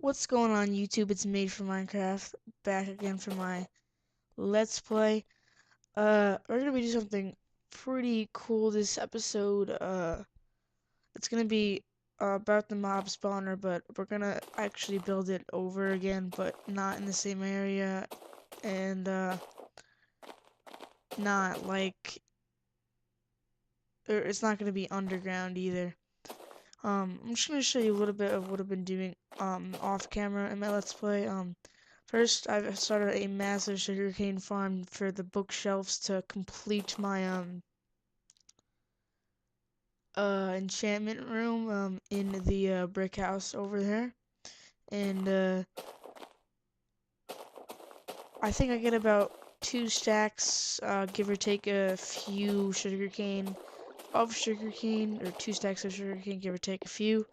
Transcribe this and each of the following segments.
What's going on YouTube? It's Made for Minecraft, back again for my Let's Play. We're gonna be doing something pretty cool this episode. It's gonna be about the mob spawner, but we're gonna actually build it over again, but not in the same area, and not like, or it's not gonna be underground either. I'm just gonna show you a little bit of what I've been doing off camera in my Let's Play. First, I've started a massive sugarcane farm for the bookshelves to complete my enchantment room in the brick house over there, and I think I get about 2 stacks, give or take a few sugarcane or 2 stacks of sugarcane, give or take a few,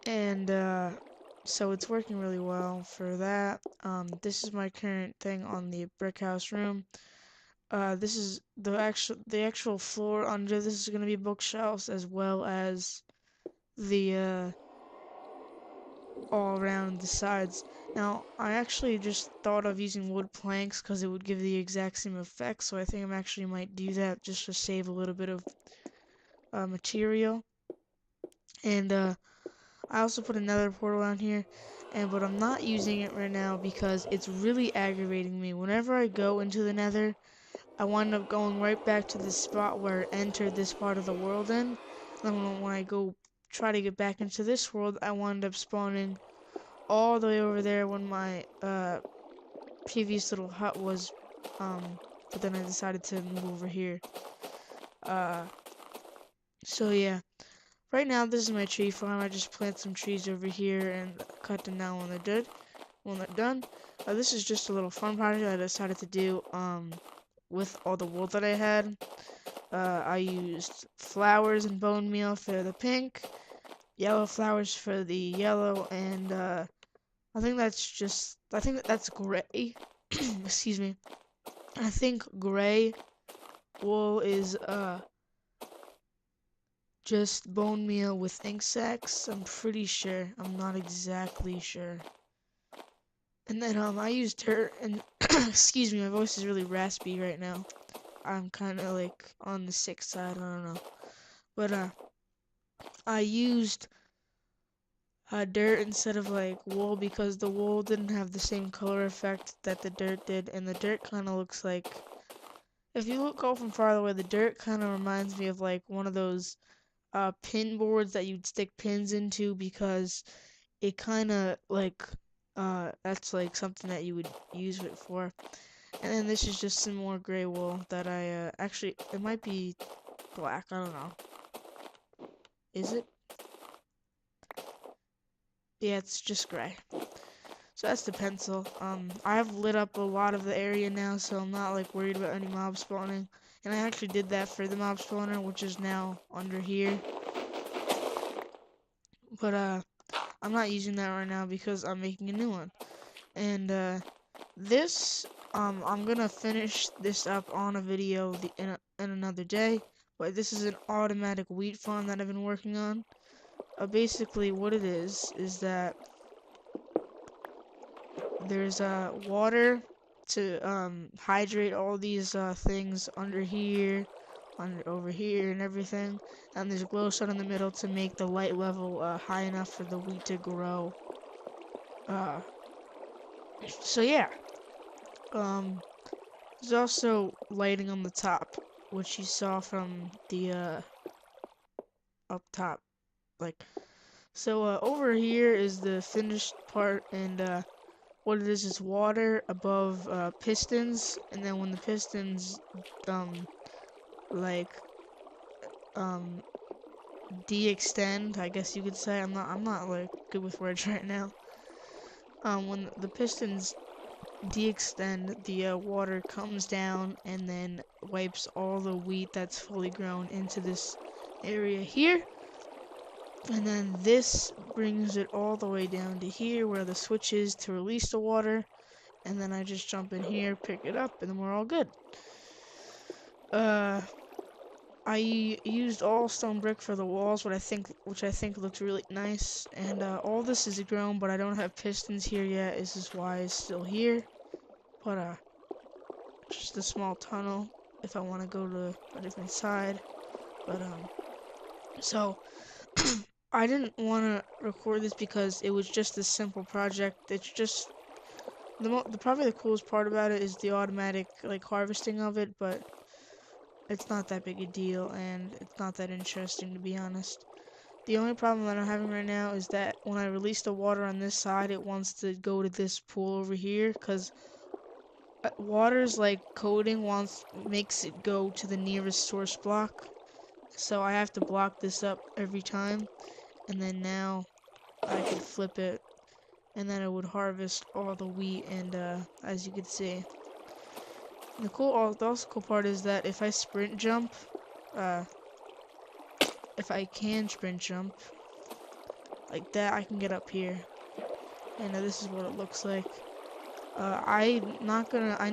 and so it's working really well for that. This is my current thing on the brick house room. This is the actual floor under this is gonna be bookshelves as well as the all around the sides. Now, I actually just thought of using wood planks because it would give the exact same effect, so I think I actually might do that just to save a little bit of material. And I also put another portal down here, but I'm not using it right now because it's really aggravating me. Whenever I go into the nether, I wind up going right back to the spot where I entered this part of the world in. Then when I go try to get back into this world, I wind up spawning all the way over there when my previous little hut was, but then I decided to move over here. Uh, so yeah. Right now, this is my tree farm. I just plant some trees over here and cut them down when they're done. This is just a little fun project I decided to do, with all the wool that I had. I used flowers and bone meal for the pink, yellow flowers for the yellow, and I think that's gray. Excuse me. I think gray wool is just bone meal with ink sacs. I'm pretty sure. I'm not exactly sure. And then I used dirt and excuse me, my voice is really raspy right now. I'm kind of like on the sick side. I don't know. But I used dirt instead of like wool because the wool didn't have the same color effect that the dirt did, and the dirt kind of looks like, if you look from far away, the dirt kind of reminds me of like one of those pin boards that you'd stick pins into, because it kind of like that's like something that you would use it for. And then this is just some more gray wool that I actually, it might be black, I don't know. Is it? Yeah, it's just gray. So that's the pencil. I've lit up a lot of the area now, so I'm not like worried about any mob spawning. And I actually did that for the mob spawner, which is now under here. But I'm not using that right now because I'm making a new one. And this I'm gonna finish this up on a video in another day. But this is an automatic wheat farm that I've been working on. Basically, what it is that there's water to hydrate all these things under here, over here, and everything. And there's a glowstone in the middle to make the light level high enough for the wheat to grow. Uh, so yeah. There's also lighting on the top, which you saw from the up top, like. So over here is the finished part, and what it is water above pistons, and then when the pistons like de-extend, I guess you could say. I'm not like good with words right now. When the pistons de-extend, the water comes down and then wipes all the wheat that's fully grown into this area here. And then this brings it all the way down to here where the switch is to release the water. And then I just jump in here, pick it up, and then we're all good. I used all stone brick for the walls, which I think looked really nice. And all this is grown, but I don't have pistons here yet. This is why it's still here. But just a small tunnel if I want to go to a different side. But so I didn't want to record this because it was just a simple project. It's just probably the coolest part about it is the automatic like harvesting of it, but it's not that big a deal and it's not that interesting to be honest. The only problem that I'm having right now is that when I release the water on this side, it wants to go to this pool over here because water's like coding makes it go to the nearest source block. So I have to block this up every time, and then now I can flip it, and then it would harvest all the wheat. And as you can see, the also cool part is that if I sprint jump, uh, if I can sprint jump like that, I can get up here, and this is what it looks like. I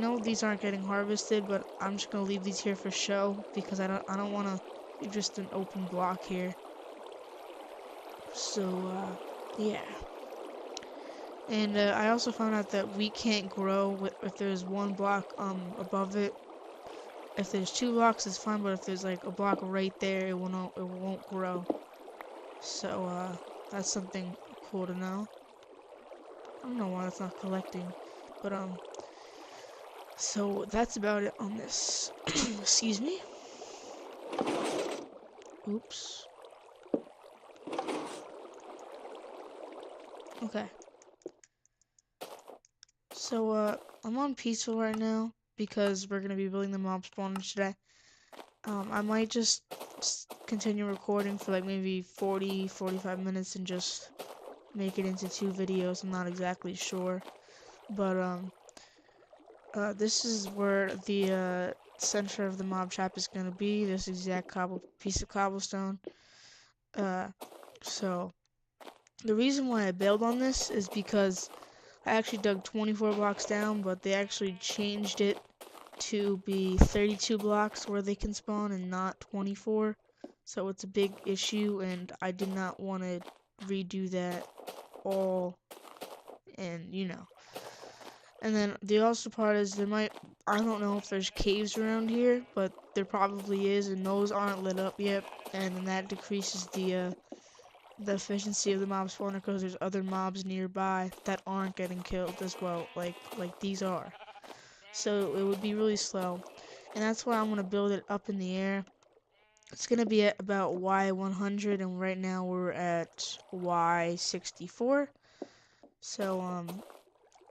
know these aren't getting harvested, but I'm just gonna leave these here for show because I don't want to do just an open block here. So, yeah. And I also found out that wheat can't grow if there's one block above it. If there's 2 blocks, it's fine, but if there's like a block right there, it won't grow. So, that's something cool to know. I don't know why it's not collecting, but so that's about it on this. Excuse me. Oops. Okay. So, I'm on peaceful right now because we're gonna be building the mob spawner today. I might just continue recording for like maybe 45 minutes and just make it into 2 videos. I'm not exactly sure. But, this is where the, center of the mob trap is gonna be. This exact piece of cobblestone. So the reason why I bailed on this is because I actually dug 24 blocks down, but they actually changed it to be 32 blocks where they can spawn and not 24. So it's a big issue, and I did not want to redo that all, and you know. And then the also part is I don't know if there's caves around here, but there probably is, and those aren't lit up yet, and then that decreases the efficiency of the mob spawner because there's other mobs nearby that aren't getting killed as well, like these are. So it would be really slow, and that's why I'm gonna build it up in the air. It's gonna be at about Y100, and right now we're at Y64. So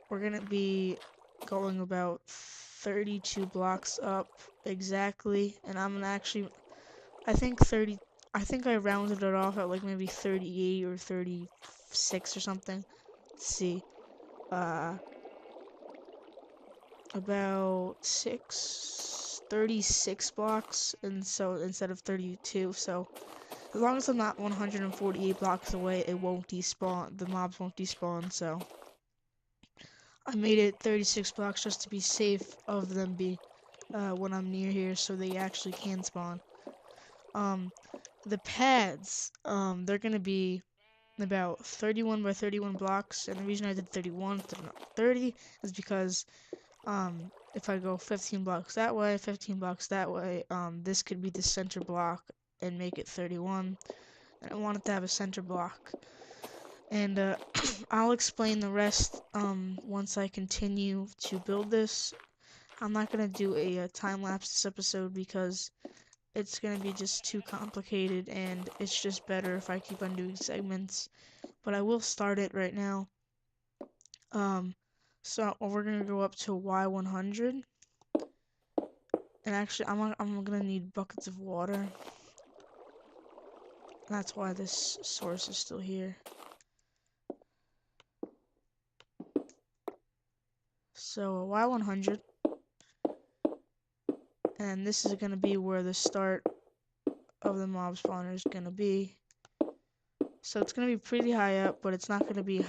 we're gonna be going about 32 blocks up exactly, and I'm gonna actually, I think I rounded it off at like maybe 38 or 36 or something. Let's see. About 36 blocks, and so instead of 32, so as long as I'm not 148 blocks away, it won't despawn, the mobs won't despawn, so I made it 36 blocks just to be safe of them when I'm near here, so they actually can spawn. The pads, they're gonna be about 31 by 31 blocks, and the reason I did 31 instead of not 30 is because if I go 15 blocks that way, 15 blocks that way, this could be the center block and make it 31. And I want it to have a center block. And I'll explain the rest once I continue to build this. I'm not gonna do a time lapse this episode because it's gonna be just too complicated, and it's just better if I keep on doing segments. But I will start it right now. So we're gonna go up to Y100, and actually I'm gonna need buckets of water. That's why this source is still here. So Y100, and this is gonna be where the start of the mob spawner is gonna be. So it's gonna be pretty high up, but it's not gonna be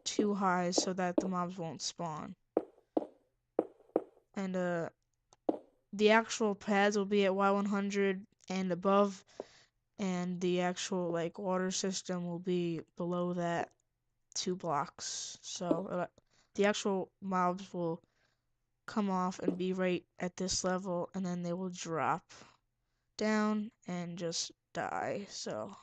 too high so that the mobs won't spawn. And the actual pads will be at Y100 and above, and the actual like water system will be below that 2 blocks. So the actual mobs will come off and be right at this level, and then they will drop down and just die. So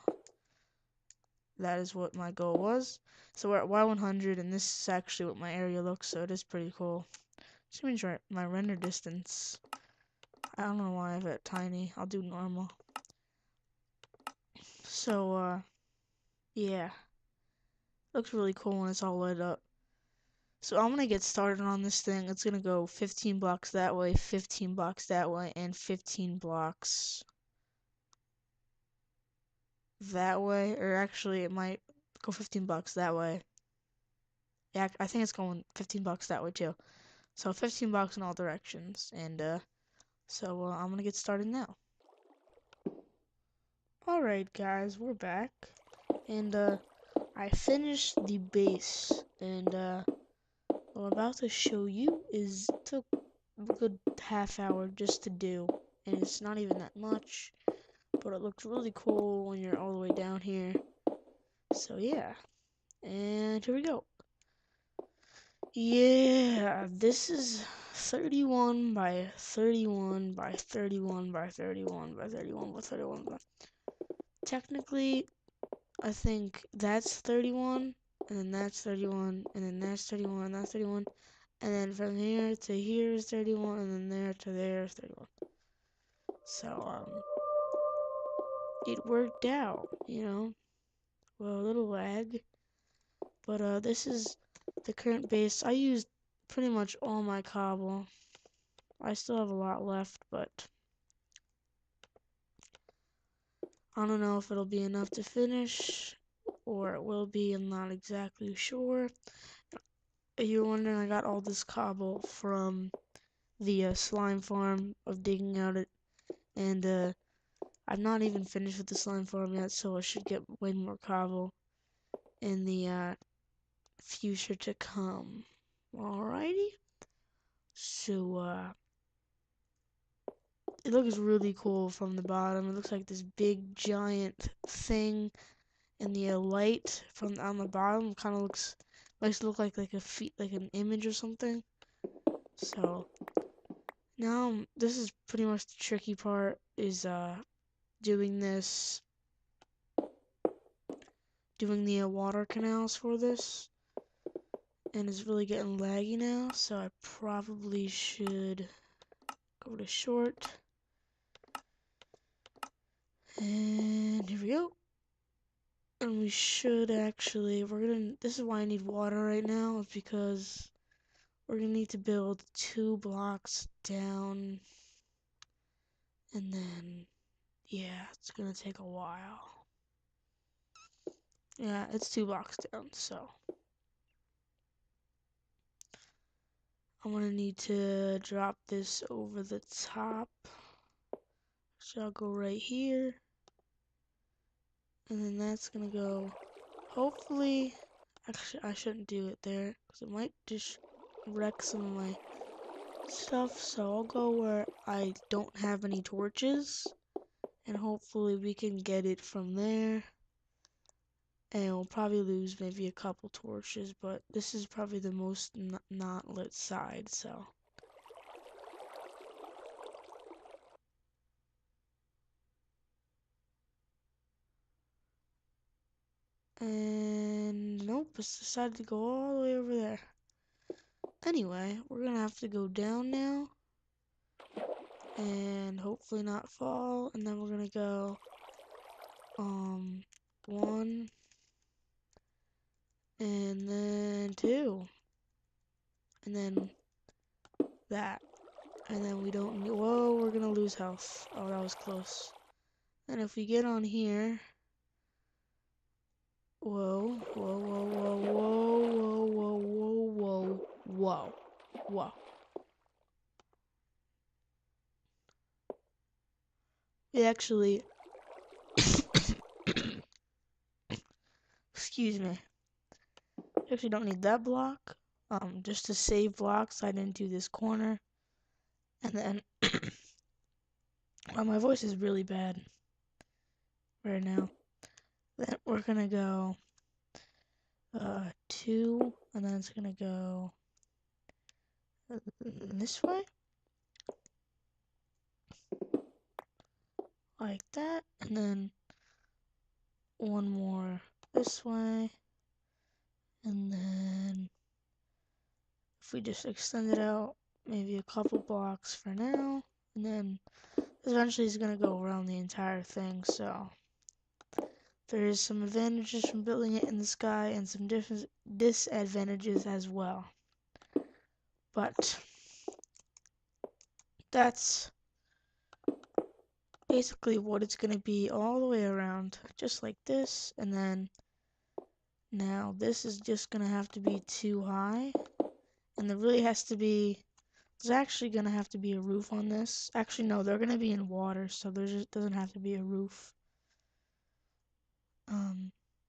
that is what my goal was. So we're at Y100, and this is actually what my area looks, so it is pretty cool. Just means my render distance. I don't know why I have it tiny. I'll do normal. So, yeah. Looks really cool when it's all lit up. So I'm gonna get started on this thing. It's gonna go 15 blocks that way, 15 blocks that way, and 15 blocks that way. Or actually, it might go 15 blocks that way. Yeah, I think it's going 15 blocks that way too. So 15 blocks in all directions. And so I'm gonna get started now. Alright guys, we're back. And I finished the base. And what I'm about to show you took a good half hour just to do. And it's not even that much. But it looks really cool when you're all the way down here. So yeah. And here we go. Yeah, this is 31 by 31 by 31 by 31 by 31 by 31 by... Technically, I think that's 31, and then that's 31, and then that's 31, and that's 31, and then from here to here is 31, and then there to there is 31. So, it worked out, you know. Well, a little lag, but this is the current base. I used pretty much all my cobble. I still have a lot left, but I don't know if it'll be enough to finish, or it will be, I'm not exactly sure. If you're wondering, I got all this cobble from the slime farm of digging out it, and I'm not even finished with the slime farm yet, so I should get way more cobble in the future to come. Alrighty. So, it looks really cool from the bottom. It looks like this big giant thing, and the light from on the bottom kind of likes to look like like an image or something. So now this is pretty much the tricky part, is doing the water canals for this, and it's really getting laggy now, so I probably should go to short, and here we go. And we should actually, this is why I need water right now, is because we're gonna need to build 2 blocks down, and then, yeah, it's gonna take a while. Yeah, it's 2 blocks down, so I'm gonna need to drop this over the top. So I'll go right here, and then that's gonna go, hopefully, actually I shouldn't do it there, because it might just wreck some of my stuff, so I'll go where I don't have any torches, and hopefully we can get it from there. And we'll probably lose maybe a couple torches, but this is probably the most not lit side, so. And nope, it's decided to go all the way over there. Anyway, we're gonna have to go down now, and hopefully not fall, and then we're gonna go, 1, and then 2, and then that. And then we don't need, whoa, we're gonna lose health. Oh, that was close. And if we get on here, whoa, whoa, whoa, whoa, whoa, whoa, whoa, whoa, whoa, whoa. We actually, excuse me, we actually don't need that block. Just to save blocks, I didn't do this corner. And then My voice is really bad right now. Then we're gonna go 2, and then it's gonna go this way, like that, and then one more this way, and then if we just extend it out maybe a couple blocks for now, and then eventually it's gonna go around the entire thing. So there's some advantages from building it in the sky and some disadvantages as well. But that's basically what it's gonna be all the way around, just like this. And then now this is just gonna have to be too high, and there really has to be, there's actually gonna have to be a roof on this. Actually, no, they're gonna be in water, so there just doesn't have to be a roof.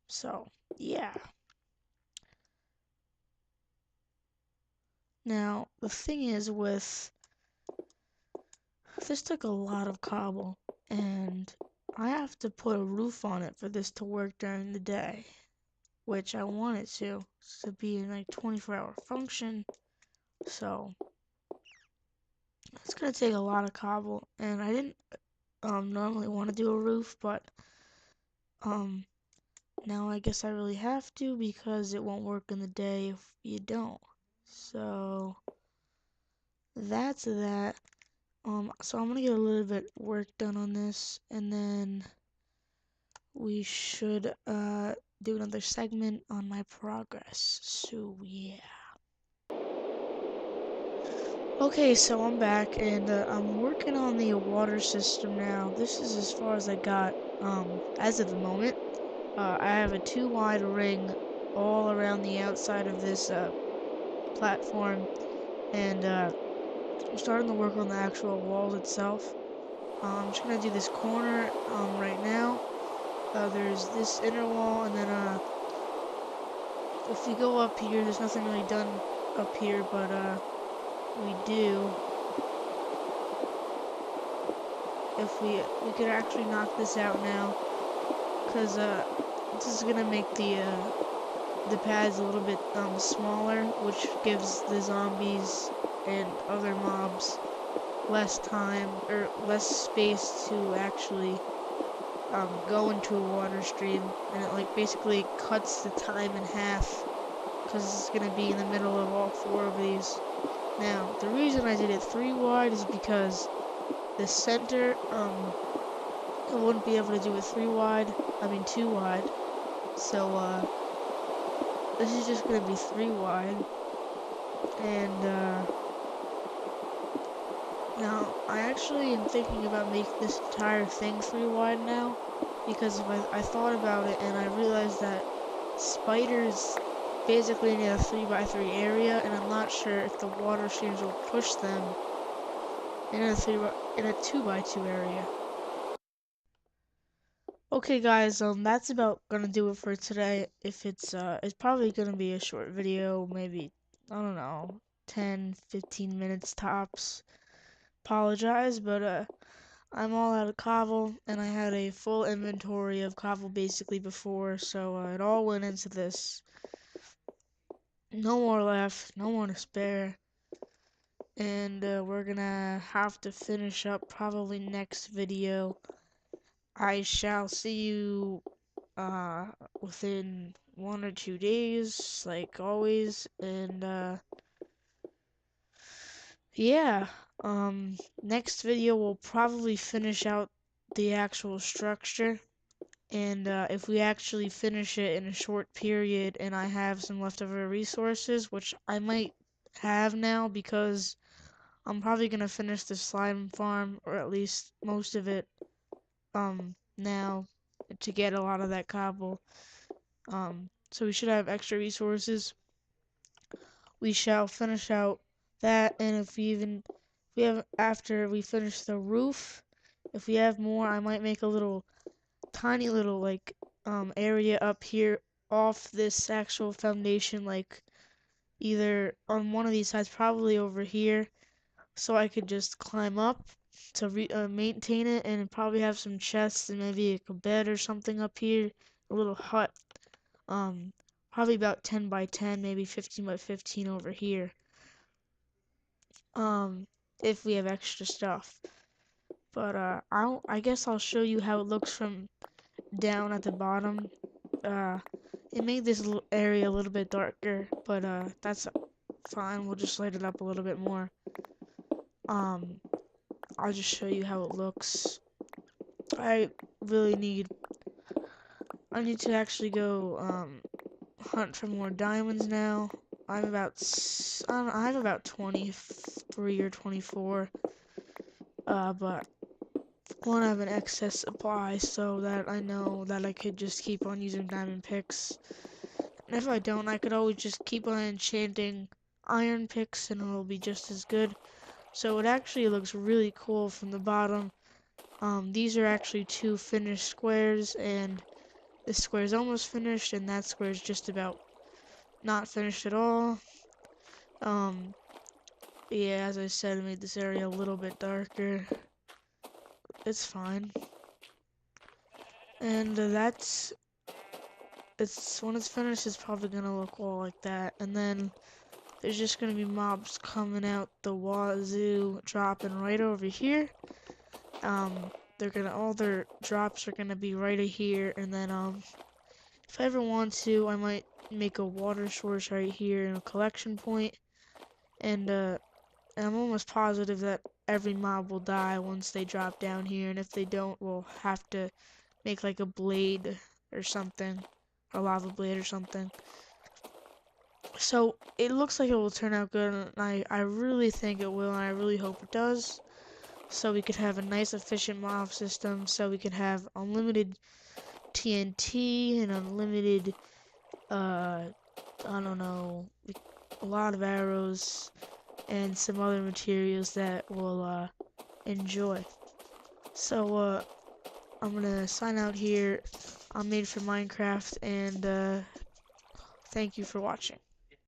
So yeah. Now the thing is with this, took a lot of cobble, and I have to put a roof on it for this to work during the day, which I want it to be in like 24-hour function. So it's gonna take a lot of cobble, and I didn't normally want to do a roof, but now I guess I really have to because it won't work in the day if you don't. So that's that. So I'm gonna get a little bit work done on this, and then we should do another segment on my progress. So yeah. Okay, so I'm back, and I'm working on the water system now. This is as far as I got as of the moment. I have a 2 wide ring all around the outside of this platform, and I'm starting to work on the actual walls itself. I'm just gonna do this corner right now. There's this inner wall, and then if you go up here, there's nothing really done up here, but we do. If we could actually knock this out now, because this is gonna make the pads a little bit smaller, which gives the zombies and other mobs less time or less space to actually go into a water stream, and it like basically cuts the time in half because it's gonna be in the middle of all 4 of these. Now, the reason I did it 3 wide is because the center, I wouldn't be able to do it 2 wide. So, this is just gonna be 3 wide. And, now, I actually am thinking about making this entire thing 3 wide now, because if I thought about it and I realized that spiders basically need a 3x3 area, and I'm not sure if the water streams will push them in a 2x2 area. Okay guys, that's about gonna do it for today. If it's probably gonna be a short video, maybe, I don't know, 10-15 minutes tops. Apologize, but I'm all out of cobble, and I had a full inventory of cobble basically before, so it all went into this. No more left, no more to spare, and we're gonna have to finish up probably next video. I shall see you within 1 or 2 days, like always, and yeah, next video will probably finish out the actual structure, and if we actually finish it in a short period and I have some leftover resources, which I might have now because I'm probably gonna finish the slime farm, or at least most of it, now, to get a lot of that cobble. So we should have extra resources. We shall finish out that, and if we have, after we finish the roof, if we have more, I might make a little tiny little like area up here off this actual foundation, like either on one of these sides, probably over here, so I could just climb up, maintain it, and probably have some chests and maybe like a bed or something up here, a little hut. Um, Probably about 10 by 10, maybe 15 by 15 over here. If we have extra stuff. But I guess I'll show you how it looks from down at the bottom. Uh, it made this area a little bit darker, but that's fine. We'll just light it up a little bit more. Um, I'll just show you how it looks. I really need to actually go hunt for more diamonds now. I have about 23 or 24. But I want to have an excess supply so that I know that I could just keep on using diamond picks. And if I don't, I could always just keep on enchanting iron picks and it'll be just as good. So it actually looks really cool from the bottom. These are actually 2 finished squares, and this square is almost finished and that square is just about not finished at all. Yeah, as I said, I made this area a little bit darker. It's fine. And when it's finished, it's probably gonna look all like that. And then there's just gonna be mobs coming out the wazoo, dropping right over here. All their drops are gonna be right here. And then if I ever want to, I might make a water source right here and a collection point. And I'm almost positive that every mob will die once they drop down here. And if they don't, we'll have to make like a blade or something. A lava blade or something. So it looks like it will turn out good, and I really think it will, and I really hope it does. So we could have a nice efficient mob system, so we could have unlimited TNT and unlimited, I don't know, a lot of arrows and some other materials that we'll enjoy. So I'm gonna sign out here. I'm Made for Minecraft, and thank you for watching.